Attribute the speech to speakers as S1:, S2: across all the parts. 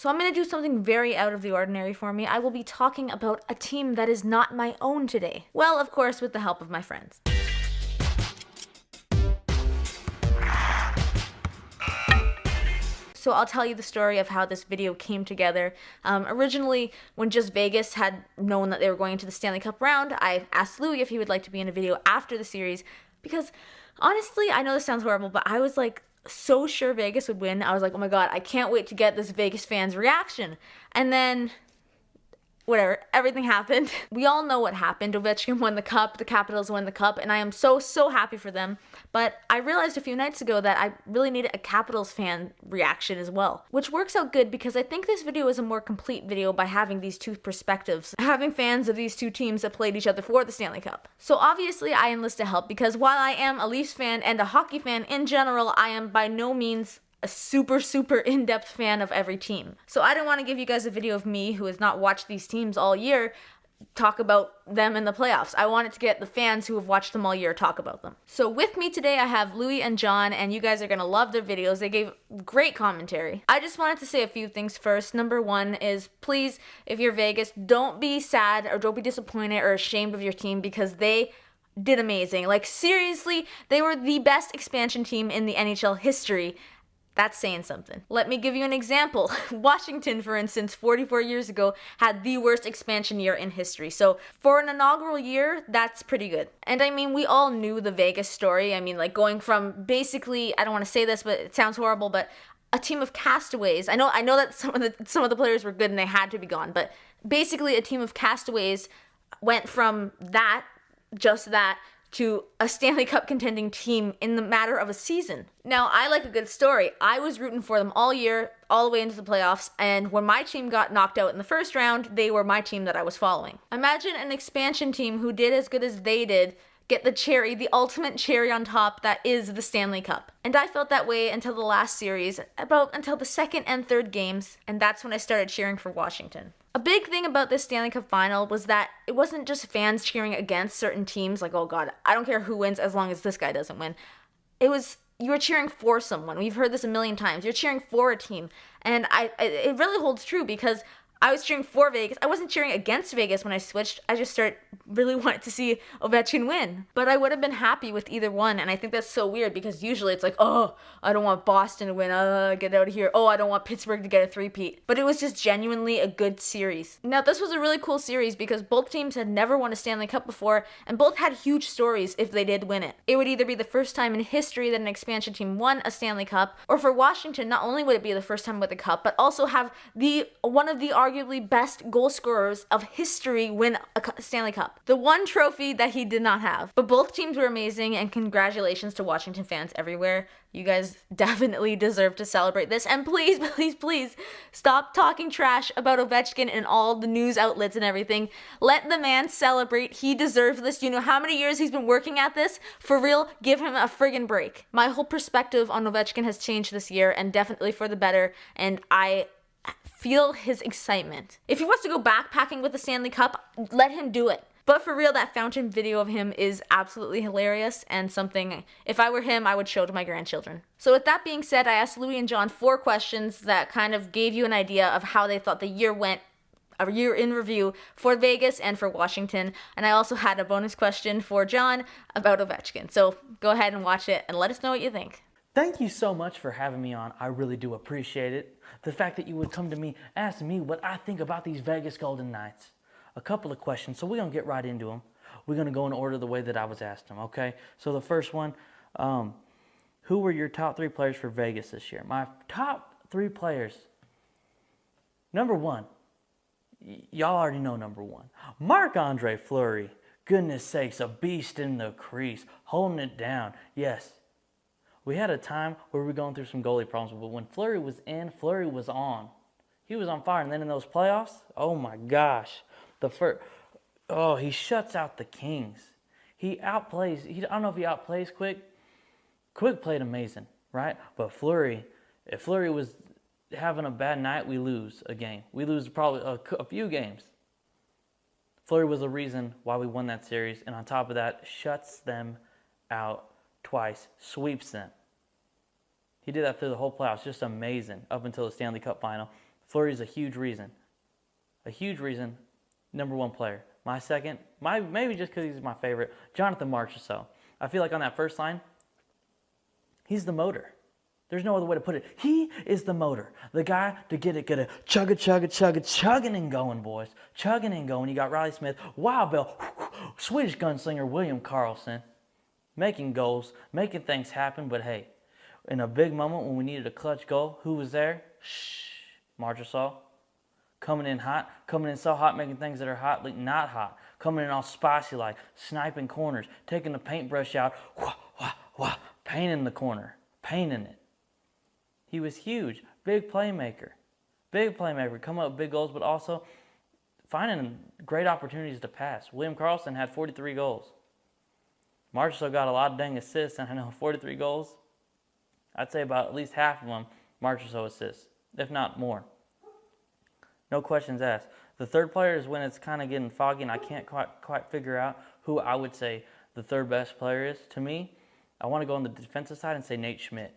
S1: So I'm going to do something very out of the ordinary for me. I will be talking about a team that is not my own today. Well, of course, with the help of my friends. So I'll tell you the story of how this video came together. Originally, when Just Vegas had known that they were going into the Stanley Cup round, I asked Louie if he would like to be in a video after the series, because honestly, I know this sounds horrible, but I was like so sure Vegas would win. I was like, oh my god, I can't wait to get this Vegas fans' reaction. And then whatever, everything happened. We all know what happened. Ovechkin won the cup, the Capitals won the cup, and I am so happy for them. But I realized a few nights ago that I really needed a Capitals fan reaction as well, which works out good because I think this video is a more complete video by having these two perspectives, having fans of these two teams that played each other for the Stanley Cup. So obviously I enlisted help because while I am a Leafs fan and a hockey fan in general, I am by no means a super in-depth fan of every team. So I didn't want to give you guys a video of me, who has not watched these teams all year, talk about them in the playoffs. I wanted to get the fans who have watched them all year talk about them. So with me today I have Louie and Jon, and you guys are gonna love their videos. They gave great commentary. I just wanted to say a few things first. Number one is, please, if you're Vegas, don't be sad or don't be disappointed or ashamed of your team, because they did amazing. Like seriously, they were the best expansion team in the NHL history. That's saying something. Let me give you an example. Washington, for instance, 44 years ago, had the worst expansion year in history. So for an inaugural year, that's pretty good. And I mean, we all knew the Vegas story. I mean, like going from basically, I don't want to say this, but it sounds horrible, but a team of castaways. I know that some of the players were good and they had to be gone, but basically a team of castaways went from just that, to a Stanley Cup contending team in the matter of a season. Now, I like a good story. I was rooting for them all year, all the way into the playoffs, and when my team got knocked out in the first round, they were my team that I was following. Imagine an expansion team who did as good as they did get the ultimate cherry on top that is the Stanley Cup. And I felt that way until the last series, until the second and third games, and that's when I started cheering for Washington. A big thing about this Stanley Cup final was that it wasn't just fans cheering against certain teams, like, oh god, I don't care who wins as long as this guy doesn't win. It was, you were cheering for someone. We've heard this a million times. You're cheering for a team. And it really holds true because I was cheering for Vegas. I wasn't cheering against Vegas when I switched. I just really wanted to see Ovechkin win. But I would have been happy with either one, and I think that's so weird because usually it's like, oh, I don't want Boston to win. Get out of here. Oh, I don't want Pittsburgh to get a three-peat. But it was just genuinely a good series. Now, this was a really cool series because both teams had never won a Stanley Cup before, and both had huge stories if they did win it. It would either be the first time in history that an expansion team won a Stanley Cup, or for Washington, not only would it be the first time with a cup, but also have one of the arguably best goal scorers of history win a Stanley Cup. The one trophy that he did not have. But both teams were amazing, and congratulations to Washington fans everywhere. You guys definitely deserve to celebrate this. And please stop talking trash about Ovechkin and all the news outlets and everything. Let the man celebrate. He deserves this. You know how many years he's been working at this? For real, give him a friggin' break. My whole perspective on Ovechkin has changed this year, and definitely for the better, and I feel his excitement. If he wants to go backpacking with the Stanley Cup, let him do it. But for real, that fountain video of him is absolutely hilarious and something, if I were him, I would show to my grandchildren. So with that being said, I asked Louie and Jon 4 questions that kind of gave you an idea of how they thought the year went, a year in review for Vegas and for Washington. And I also had a bonus question for Jon about Ovechkin. So go ahead and watch it and let us know what you think.
S2: Thank you so much for having me on. I really do appreciate it. The fact that you would come to me, ask me what I think about these Vegas Golden Knights. A couple of questions, so we're going to get right into them. We're going to go in order the way that I was asked them, okay? So the first one, who were your top 3 players for Vegas this year? My top 3 players. Number 1, y'all already know number 1. Marc-Andre Fleury. Goodness sakes, a beast in the crease, holding it down. Yes. We had a time where we were going through some goalie problems, but when Fleury was in, Fleury was on. He was on fire, and then in those playoffs, oh my gosh. He shuts out the Kings. He outplays, I don't know if he outplays Quick. Quick played amazing, right? But Fleury, if Fleury was having a bad night, we lose a game. We lose probably a few games. Fleury was the reason why we won that series, and on top of that, shuts them out twice, sweeps them. He did that through the whole playoffs, just amazing, up until the Stanley Cup final. Fleury's a huge reason. A huge reason. Number one player. My second, maybe just because he's my favorite, Jonathan Marchessault. I feel like on that first line, he's the motor. There's no other way to put it. He is the motor. The guy to get it chugging and going, boys. Chugging and going. You got Riley Smith, Wild Bill, Swedish gunslinger William Karlsson, making goals, making things happen. But hey, in a big moment when we needed a clutch goal, who was there? Marchessault. Coming in hot, coming in so hot, making things that are hot like not hot. Coming in all spicy like, sniping corners, taking the paintbrush out, painting the corner, painting it. He was huge, big playmaker, come up with big goals, but also finding great opportunities to pass. William Karlsson had 43 goals. Marchessault got a lot of dang assists, and I know 43 goals, I'd say about at least half of them Marchessault assists, if not more. No questions asked. The third player is when it's kind of getting foggy and I can't quite figure out who I would say the third best player is. To me, I want to go on the defensive side and say Nate Schmidt.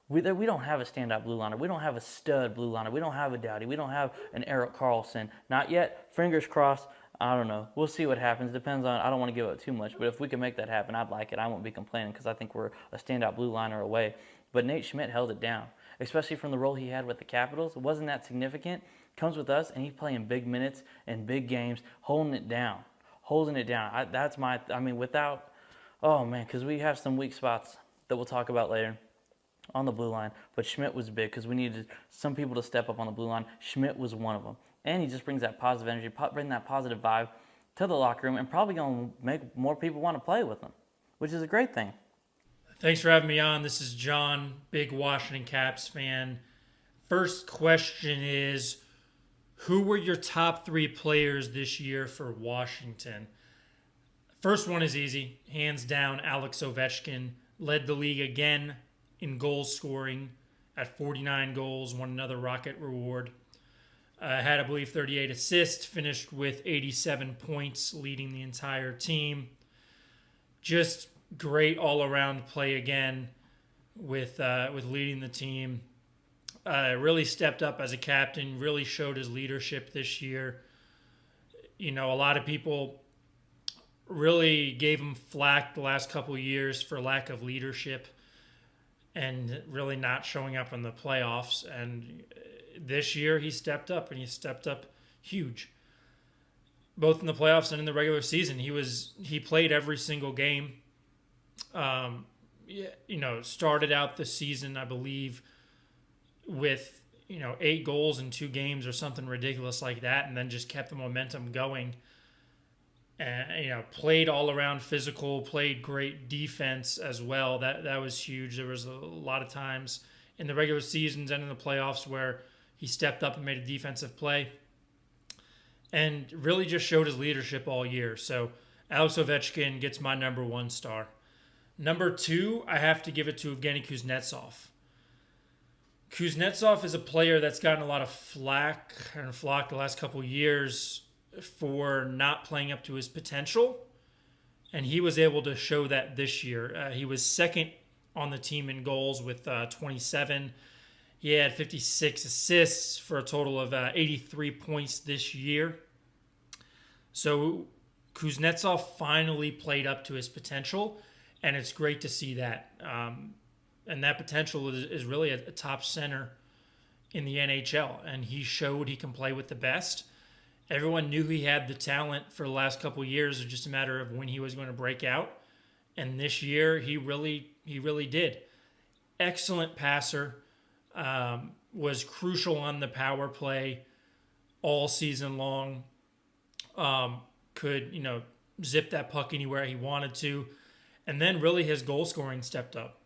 S2: We don't have a standout blue liner. We don't have a stud blue liner. We don't have a Doughty. We don't have an Erik Karlsson. Not yet. Fingers crossed. I don't know. We'll see what happens. Depends on, I don't want to give up too much, but if we can make that happen, I'd like it. I won't be complaining because I think we're a standout blue liner away. But Nate Schmidt held it down, especially from the role he had with the Capitals. It wasn't that significant. Comes with us, and he's playing big minutes and big games, holding it down. Because we have some weak spots that we'll talk about later on the blue line. But Schmidt was big because we needed some people to step up on the blue line. Schmidt was one of them. And he just brings that positive energy, bring that positive vibe to the locker room, and probably going to make more people want to play with him, which is a great thing.
S3: Thanks for having me on. This is John, big Washington Caps fan. First question is, who were your top 3 players this year for Washington? First one is easy. Hands down, Alex Ovechkin led the league again in goal scoring at 49 goals, won another Rocket Award. Had, I believe, 38 assists, finished with 87 points, leading the entire team. Just great all-around play again with leading the team. Really stepped up as a captain, really showed his leadership this year. You know, a lot of people really gave him flack the last couple of years for lack of leadership and really not showing up in the playoffs. And this year he stepped up, and he stepped up huge. Both in the playoffs and in the regular season, he played every single game. Started out the season, I believe, with 8 goals in 2 games or something ridiculous like that, and then just kept the momentum going. And played all around physical, played great defense as well. That was huge. There was a lot of times in the regular seasons and in the playoffs where he stepped up and made a defensive play, and really just showed his leadership all year. So Alex Ovechkin gets my number 1 star. Number 2, I have to give it to Evgeny Kuznetsov. Kuznetsov is a player that's gotten a lot of flack the last couple of years for not playing up to his potential, and he was able to show that this year. He was second on the team in goals with 27. He had 56 assists for a total of 83 points this year. So Kuznetsov finally played up to his potential, and it's great to see that. And that potential is really a top center in the NHL, and he showed he can play with the best. Everyone knew he had the talent for the last couple of years. It was just a matter of when he was going to break out. And this year, he really did. Excellent passer. Was crucial on the power play all season long. Could, zip that puck anywhere he wanted to. And then really his goal scoring stepped up.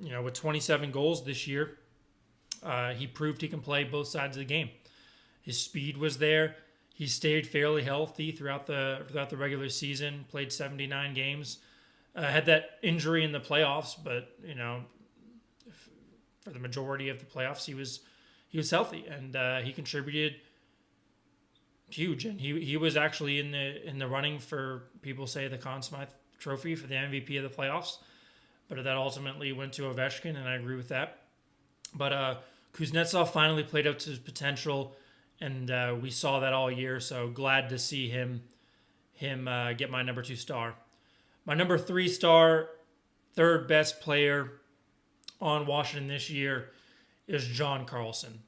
S3: With 27 goals this year, he proved he can play both sides of the game. His speed was there. He stayed fairly healthy throughout the regular season, played 79 games. Had that injury in the playoffs, but, for the majority of the playoffs, he was healthy, and he contributed huge. And he was actually in the running for, people say, the Conn Smythe Trophy for the MVP of the playoffs. But that ultimately went to Ovechkin, and I agree with that. But Kuznetsov finally played up to his potential. and we saw that all year. So glad to see him get my number 2 star. My number 3 star, third best player on Washington this year, is John Carlson.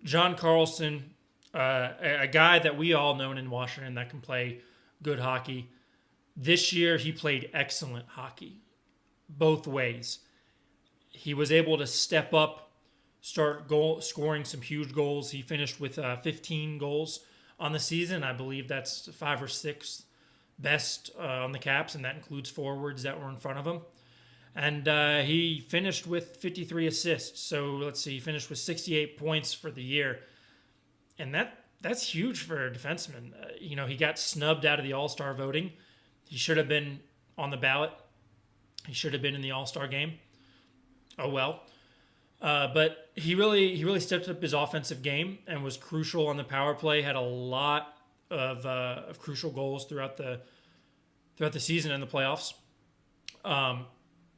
S3: John Carlson, a guy that we all known in Washington that can play good hockey. This year, he played excellent hockey, both ways. He was able to step up, scoring some huge goals. He finished with 15 goals on the season. I believe that's 5 or 6 best on the Caps, and that includes forwards that were in front of him. And he finished with 53 assists. So let's see, he finished with 68 points for the year. And that's huge for a defenseman. He got snubbed out of the All-Star voting. He should have been on the ballot. He should have been in the All-Star game. Oh well. But he really stepped up his offensive game and was crucial on the power play. Had a lot of crucial goals throughout the season and the playoffs.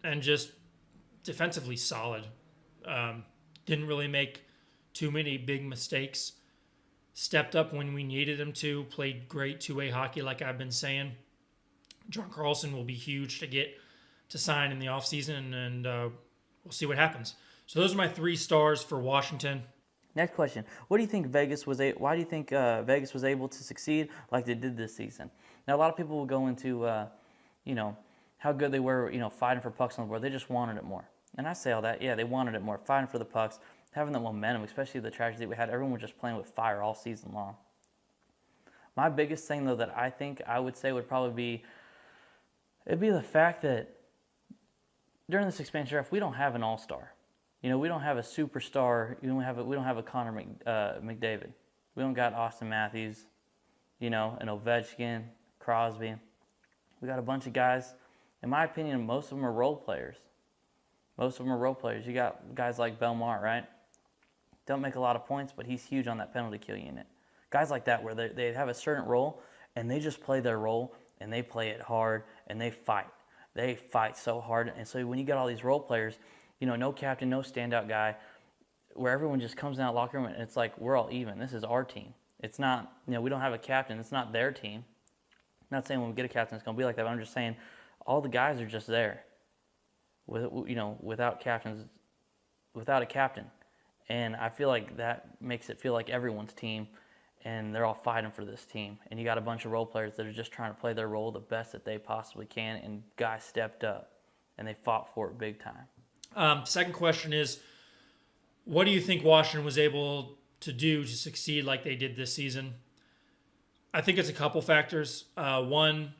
S3: And just defensively solid. Didn't really make too many big mistakes. Stepped up when we needed him to. Played great two-way hockey, like I've been saying. John Carlson will be huge to get to sign in the offseason, and we'll see what happens. So those are my 3 stars for Washington.
S2: Next question: What do you think Why do you think Vegas was able to succeed like they did this season? Now, a lot of people will go into, how good they were, fighting for pucks on the board. They just wanted it more. And I say all that, yeah, they wanted it more, fighting for the pucks, having that momentum, especially the tragedy we had. Everyone was just playing with fire all season long. My biggest thing, though, that I think I would say would probably be, it'd be the fact that during this expansion draft, we don't have an all-star. We don't have a superstar. We don't have a Connor McDavid. We don't got Austin Matthews, an Ovechkin, Crosby. We got a bunch of guys. In my opinion, most of them are role players. You got guys like Belmar, right? Don't make a lot of points, but he's huge on that penalty kill unit. Guys like that where they have a certain role, and they just play their role, and they play it hard, and they fight. They fight so hard. And so when you got all these role players, no captain, no standout guy, where everyone just comes in that locker room, and it's like, we're all even. This is our team. It's not, we don't have a captain. It's not their team. I'm not saying when we get a captain it's going to be like that, but I'm just saying all the guys are just there, without a captain, and I feel like that makes it feel like everyone's team, and they're all fighting for this team. And you got a bunch of role players that are just trying to play their role the best that they possibly can, and guys stepped up and they fought for it big time.
S3: Second question is, what do you think Washington was able to do to succeed like they did this season? I think it's a couple factors. One,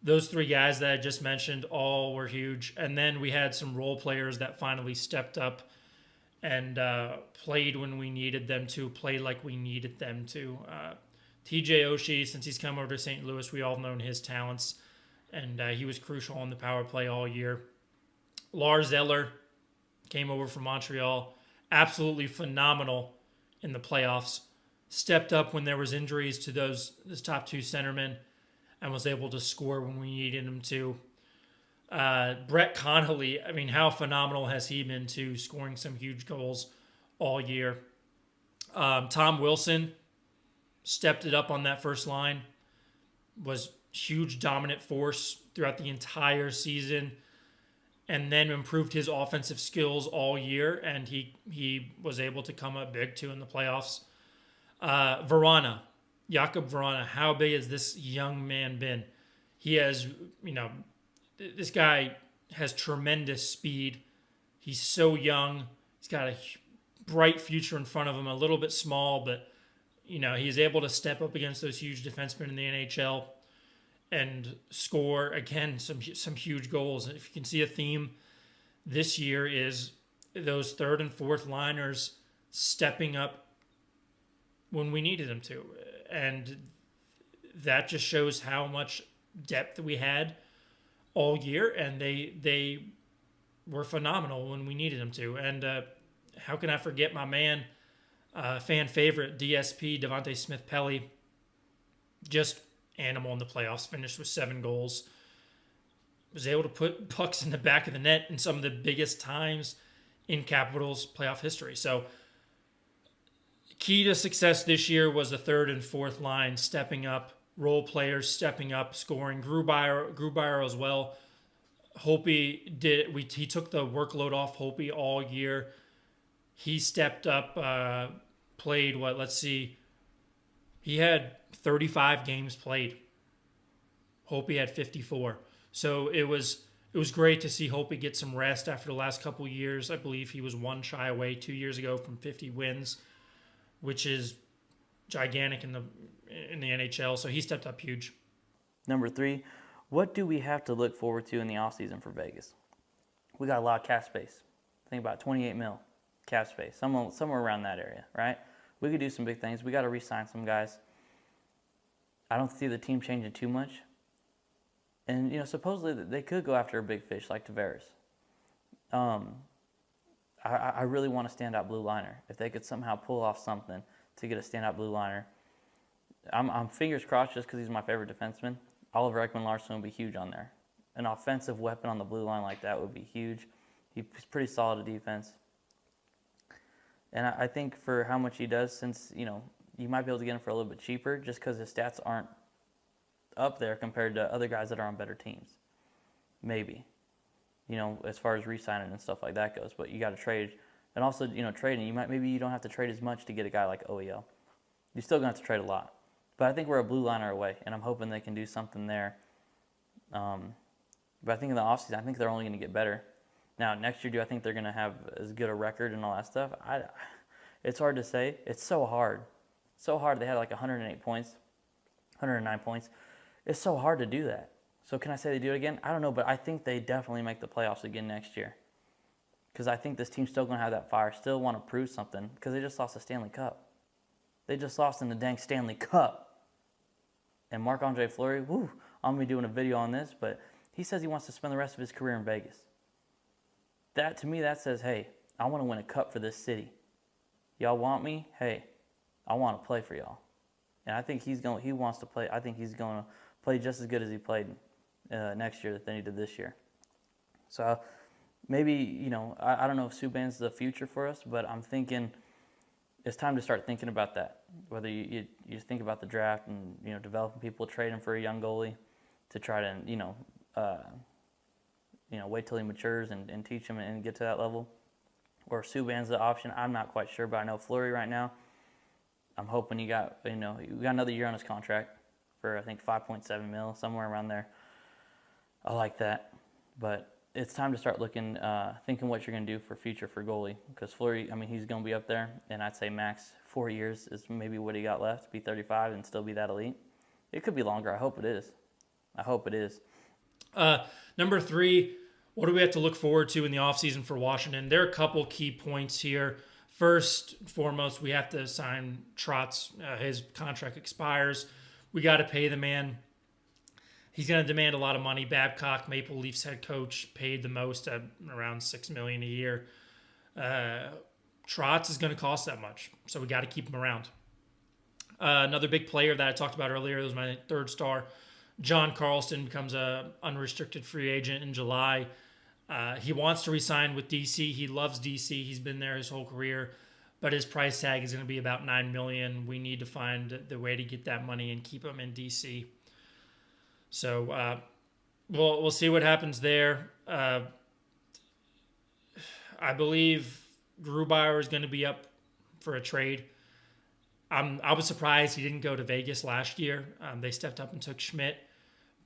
S3: those 3 guys that I just mentioned all were huge. And then we had some role players that finally stepped up and played when we needed them to, played like we needed them to. TJ Oshie, since he's come over to St. Louis, we all known his talents, and he was crucial on the power play all year. Lars Eller came over from Montreal, absolutely phenomenal in the playoffs. Stepped up when there was injuries to those top 2 centermen, and was able to score when we needed him to. Brett Connolly, how phenomenal has he been to, scoring some huge goals all year. Tom Wilson stepped it up on that first line, was huge dominant force throughout the entire season, and then improved his offensive skills all year, and he was able to come up big too in the playoffs. Jakob Vrana, how big has this young man been? He has, this guy has tremendous speed. He's so young. He's got a bright future in front of him, a little bit small, but, he's able to step up against those huge defensemen in the NHL and score, again, some huge goals. If you can see a theme this year is those third and fourth liners stepping up when we needed them to. And that just shows how much depth we had all year, and they were phenomenal when we needed them to. And how can I forget my man, fan favorite, DSP, Devontae Smith-Pelly, just animal in the playoffs, finished with 7 goals. Was able to put pucks in the back of the net in some of the biggest times in Capitals playoff history. So Key to success this year was the third and fourth line stepping up, role players stepping up, scoring. Grubauer as well. Holtby he took the workload off Holtby all year. He stepped up, played what? Let's see. He had 35 games played. Holtby had 54. So it was great to see Holtby get some rest after the last couple years. I believe he was one shy away 2 years ago from 50 wins, which is gigantic in the NHL. So he stepped up huge.
S2: Number 3, what do we have to look forward to in the offseason for Vegas? We got a lot of cap space. Think about 28 mil cap space, somewhere around that area, right? We could do some big things. We got to re-sign some guys. I don't see the team changing too much. And, supposedly they could go after a big fish like Tavares. I really want a standout blue liner. If they could somehow pull off something to get a standout blue liner, I'm fingers crossed just because he's my favorite defenseman. Oliver Ekman-Larsson would be huge on there. An offensive weapon on the blue line like that would be huge. He's pretty solid at defense. And I think for how much he does, since, you might be able to get him for a little bit cheaper just because his stats aren't up there compared to other guys that are on better teams. Maybe. As far as re-signing and stuff like that goes. But you got to trade. And also, trading, maybe you don't have to trade as much to get a guy like OEL. You're still going to have to trade a lot. But I think we're a blue liner away, and I'm hoping they can do something there. But I think in the offseason, I think they're only going to get better. Now, next year, do I think they're going to have as good a record and all that stuff? It's hard to say. It's so hard. So hard. They had like 108 points, 109 points. It's so hard to do that. So can I say they do it again? I don't know, but I think they definitely make the playoffs again next year. Because I think this team's still going to have that fire, still want to prove something, because they just lost the Stanley Cup. They just lost in the dang Stanley Cup. And Marc-Andre Fleury, I'm going to be doing a video on this, but he says he wants to spend the rest of his career in Vegas. That, to me, that says, hey, I want to win a cup for this city. Y'all want me? Hey, I want to play for y'all. And I think he wants to play. I think he's going to play just as good as he played next year than he did this year. So maybe, I don't know if Subban's the future for us, but I'm thinking it's time to start thinking about that. Whether you think about the draft and, developing people, trading for a young goalie to try to, wait till he matures and teach him and get to that level. Or Subban's the option. I'm not quite sure, but I know Fleury right now, I'm hoping he got another year on his contract for, I think, 5.7 mil, somewhere around there. I like that. But it's time to start looking, thinking what you're going to do for future for goalie. Because Fleury, he's going to be up there, and I'd say max 4 years is maybe what he got left, be 35 and still be that elite. It could be longer. I hope it is.
S3: Number 3, what do we have to look forward to in the offseason for Washington? There are a couple key points here. First and foremost, we have to sign Trotz. His contract expires. We got to pay the man. He's going to demand a lot of money. Babcock, Maple Leafs head coach, paid the most at around $6 million a year. Trotz is going to cost that much, so we got to keep him around. Another big player that I talked about earlier, that was my third star, John Carlson, becomes an unrestricted free agent in July. He wants to re-sign with DC. He loves DC. He's been there his whole career, but his price tag is going to be about $9 million. We need to find the way to get that money and keep him in DC. So we'll see what happens there. I believe Grubauer is going to be up for a trade. I was surprised he didn't go to Vegas last year. They stepped up and took Schmidt.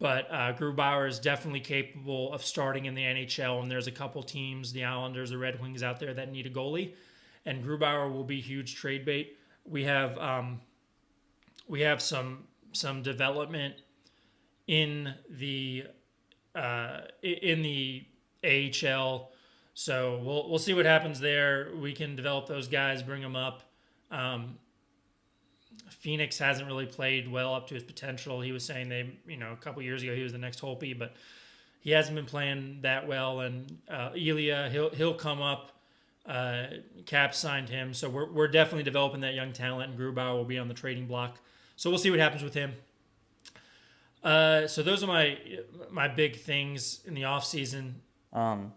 S3: But Grubauer is definitely capable of starting in the NHL, and there's a couple teams, the Islanders, the Red Wings out there that need a goalie, and Grubauer will be huge trade bait. We have some development in the AHL, so we'll see what happens there. We can develop those guys, bring them up. Phoenix hasn't really played well up to his potential. He was saying a couple years ago he was the next Holtby, but he hasn't been playing that well. And Ilya, he'll come up. Cap signed him, so we're definitely developing that young talent. And Grubauer will be on the trading block, so we'll see what happens with him. So those are my big things in the off season.
S2: And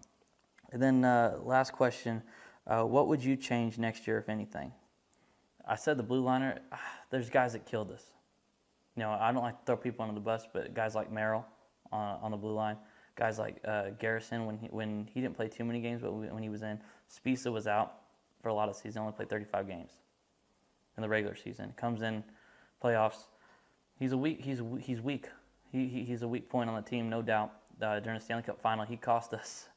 S2: then last question: what would you change next year, if anything? I said the blue liner, there's guys that killed us. You know, I don't like to throw people under the bus, but guys like Merrill on the blue line, guys like Garrison when he didn't play too many games, but when he was in, Spisa was out for a lot of the season, only played 35 games in the regular season. Comes in playoffs, he's weak. He's weak. He's a weak point on the team, no doubt. During the Stanley Cup final, he cost us.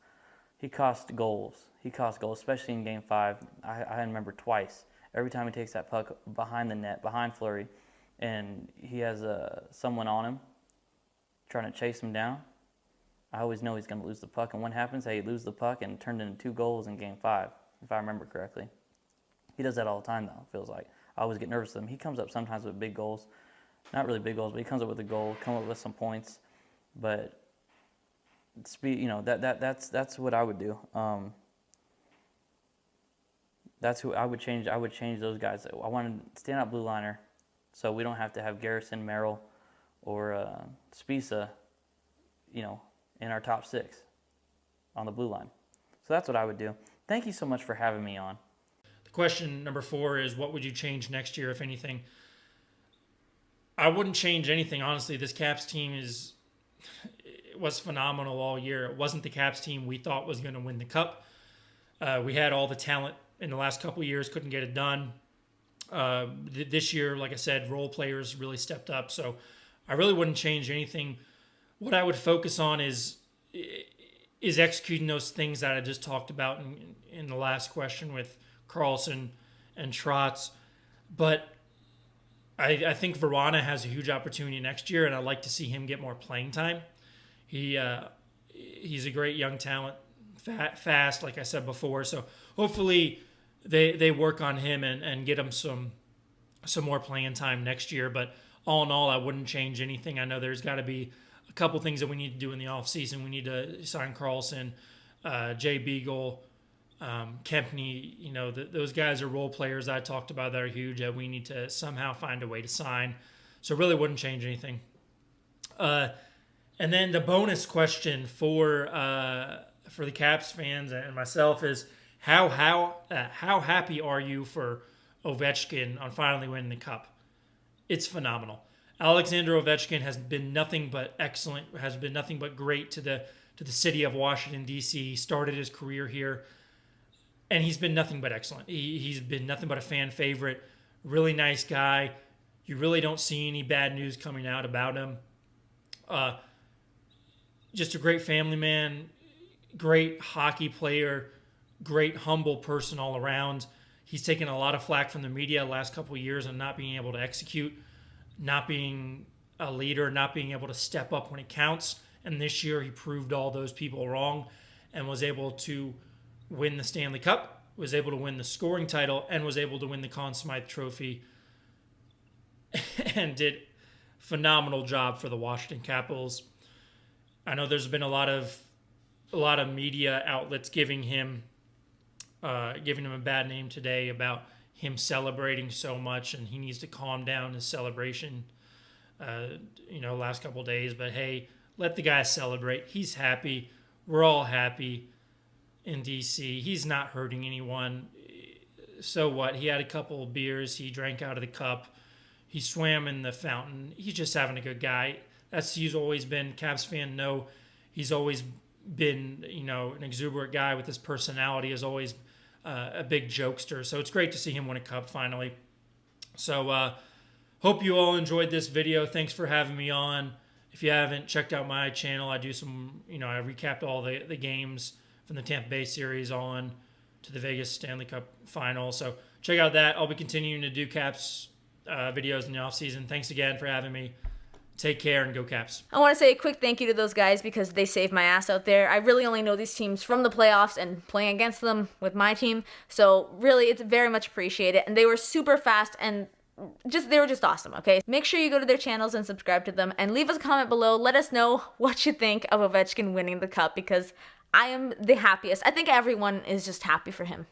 S2: He cost goals. He cost goals, especially in Game 5. I remember twice. Every time he takes that puck behind the net, behind Fleury, and he has someone on him trying to chase him down, I always know he's going to lose the puck. And what happens? Hey, he loses the puck and turned into 2 goals in Game 5, if I remember correctly. He does that all the time, though, it feels like. I always get nervous with him. He comes up sometimes with big goals. Not really big goals, but he comes up with a goal, come up with some points. But speed, you know, that's what I would do. That's who I would change. I would change those guys. I want to stand up blue liner, so we don't have to have Garrison, Merrill, or Spisa, you know, in our top 6 on the blue line. So that's what I would do. Thank you so much for having me on.
S3: The question number 4 is, what would you change next year, if anything? I wouldn't change anything, honestly. This Caps team was phenomenal all year. It wasn't the Caps team we thought was going to win the Cup. We had all the talent in the last couple of years, couldn't get it done. This year, like I said, role players really stepped up. So I really wouldn't change anything. What I would focus on is executing those things that I just talked about in the last question with Carlson and Trotz. But I think Verana has a huge opportunity next year, and I'd like to see him get more playing time. He's a great young talent, fast, like I said before. So hopefully they work on him and get him some more playing time next year. But all in all, I wouldn't change anything. I know there's got to be a couple things that we need to do in the offseason. We need to sign Carlson, Jay Beagle, Kempney. You know, those guys are role players I talked about that are huge that we need to somehow find a way to sign. So really wouldn't change anything. And then the bonus question for the Caps fans and myself is, how happy are you for Ovechkin on finally winning the Cup? It's phenomenal. Alexander Ovechkin has been nothing but excellent, has been nothing but great to the city of Washington, D.C. He started his career here, and he's been nothing but excellent. He's been nothing but a fan favorite, really nice guy. You really don't see any bad news coming out about him. Just a great family man, great hockey player, great humble person all around. He's taken a lot of flack from the media the last couple of years on not being able to execute, not being a leader, not being able to step up when it counts. And this year he proved all those people wrong and was able to win the Stanley Cup, was able to win the scoring title, and was able to win the Conn Smythe Trophy and did a phenomenal job for the Washington Capitals. I know there's been a lot of media outlets giving him a bad name today about him celebrating so much, and he needs to calm down his celebration. Last couple of days. But hey, let the guy celebrate. He's happy. We're all happy in DC. He's not hurting anyone. So what? He had a couple of beers. He drank out of the cup. He swam in the fountain. He's just having a good guy. He's always been, Caps fan know, he's always been, an exuberant guy with his personality, is always a big jokester. So it's great to see him win a cup finally. So hope you all enjoyed this video. Thanks for having me on. If you haven't checked out my channel, I do some, I recapped all the games from the Tampa Bay series on to the Vegas Stanley Cup final. So check out that. I'll be continuing to do Caps videos in the offseason. Thanks again for having me. Take care and go Caps.
S1: I want to say a quick thank you to those guys because they saved my ass out there. I really only know these teams from the playoffs and playing against them with my team. So really, it's very much appreciated. And they were super fast and they were just awesome, okay? Make sure you go to their channels and subscribe to them and leave us a comment below. Let us know what you think of Ovechkin winning the cup because I am the happiest. I think everyone is just happy for him.